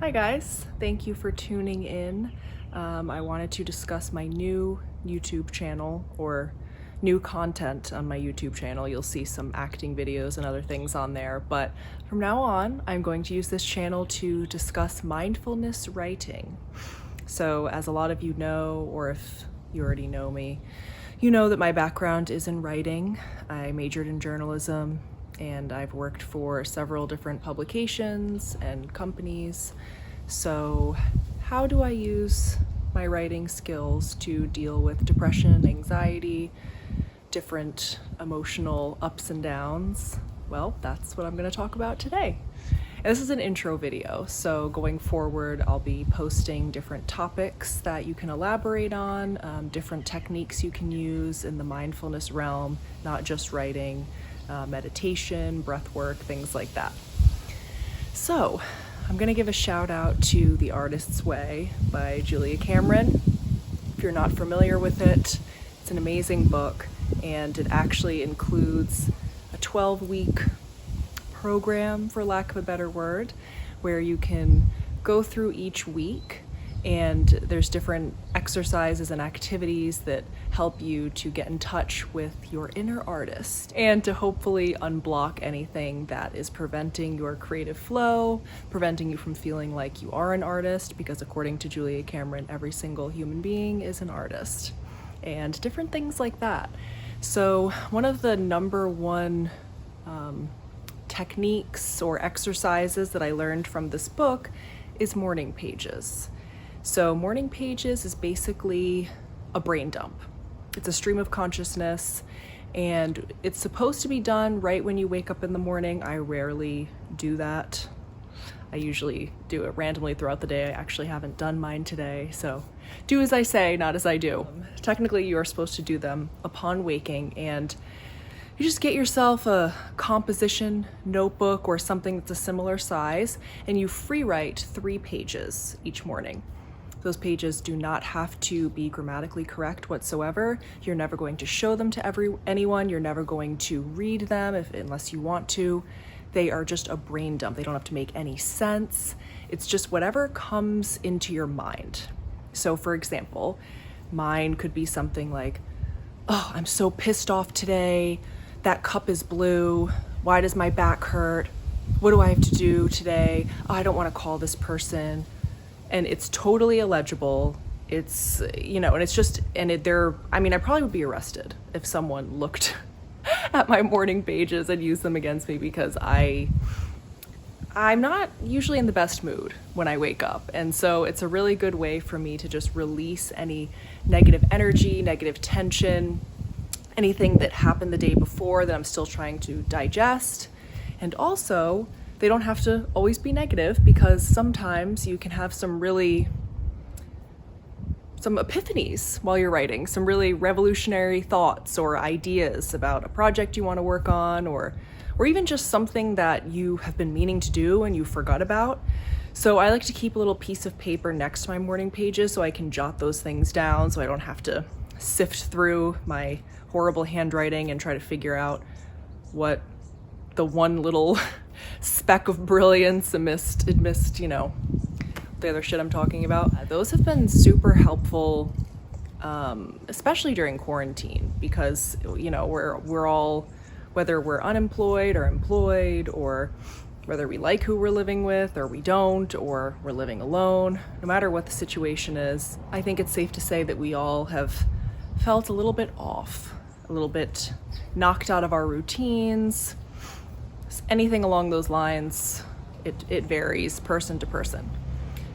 Hi guys, thank you for tuning in. I wanted to discuss my new YouTube channel or new content on my YouTube channel. You'll see some acting videos and other things on there, but from now on, I'm going to use this channel to discuss mindfulness writing. So as a lot of you know, or if you already know me, you know that my background is in writing. I majored in journalism and I've worked for several different publications and companies. So how do I use my writing skills to deal with depression, anxiety, different emotional ups and downs? Well, that's what I'm going to talk about today. And this is an intro video, so going forward I'll be posting different topics that you can elaborate on, different techniques you can use in the mindfulness realm, not just writing, meditation, breath work, things like that. So I'm going to give a shout out to The Artist's Way by Julia Cameron. If you're not familiar with it, it's an amazing book, and it actually includes a 12-week program, for lack of a better word, where you can go through each week, and there's different exercises and activities that help you to get in touch with your inner artist and to hopefully unblock anything that is preventing your creative flow, preventing you from feeling like you are an artist, because according to Julia Cameron, every single human being is an artist, and different things like that. So one of the number one techniques or exercises that I learned from this book is morning pages. So morning pages is basically a brain dump. It's a stream of consciousness, and it's supposed to be done right when you wake up in the morning. I rarely do that. I usually do it randomly throughout the day. I actually haven't done mine today, so do as I say, not as I do. Technically, you are supposed to do them upon waking, and you just get yourself a composition notebook or something that's a similar size, and you free write 3 pages each morning. Those pages do not have to be grammatically correct whatsoever. You're never going to show them to anyone. You're never going to read them unless you want to. They are just a brain dump. They don't have to make any sense. It's just whatever comes into your mind. So for example, mine could be something like, oh, I'm so pissed off today. That cup is blue. Why does my back hurt? What do I have to do today? Oh, I don't want to call this person. And it's totally illegible. It's, and it's just, I probably would be arrested if someone looked at my morning pages and used them against me, because I'm not usually in the best mood when I wake up. And so it's a really good way for me to just release any negative energy, negative tension, anything that happened the day before that I'm still trying to digest. And also, they don't have to always be negative, because sometimes you can have some epiphanies while you're writing, some really revolutionary thoughts or ideas about a project you want to work on, or even just something that you have been meaning to do and you forgot about. So I like to keep a little piece of paper next to my morning pages so I can jot those things down, so I don't have to sift through my horrible handwriting and try to figure out what the one little speck of brilliance amidst, the other shit I'm talking about. Those have been super helpful, especially during quarantine, because, we're all, whether we're unemployed or employed, or whether we like who we're living with or we don't, or we're living alone, no matter what the situation is, I think it's safe to say that we all have felt a little bit off, a little bit knocked out of our routines. Anything along those lines, it varies person to person.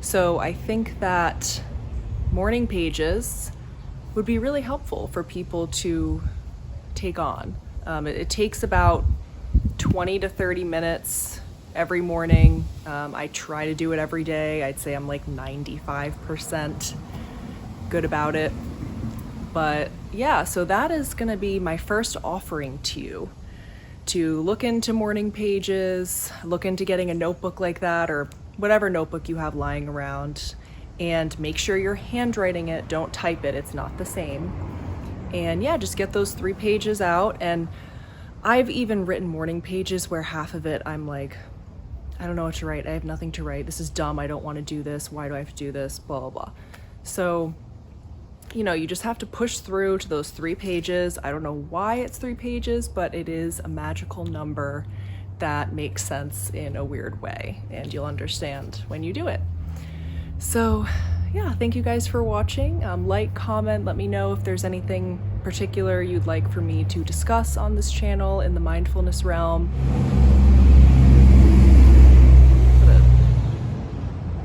So I think that morning pages would be really helpful for people to take on. It takes about 20 to 30 minutes every morning. I try to do it every day. I'd say I'm like 95% good about it. But yeah, so that is going to be my first offering to you, to look into morning pages, look into getting a notebook like that, or whatever notebook you have lying around, and make sure you're handwriting it. Don't type it. It's not the same. And yeah, just get those 3 pages out. And I've even written morning pages where half of it I'm like, I don't know what to write. I have nothing to write. This is dumb. I don't want to do this. Why do I have to do this? Blah, blah, blah. So, you know, you just have to push through to those 3 pages. I don't know why it's 3 pages, but it is a magical number that makes sense in a weird way, and you'll understand when you do it. So yeah, thank you guys for watching. Like, comment, let me know if there's anything particular you'd like for me to discuss on this channel in the mindfulness realm. Put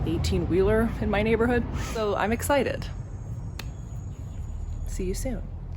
a 18-wheeler in my neighborhood. So I'm excited. See you soon.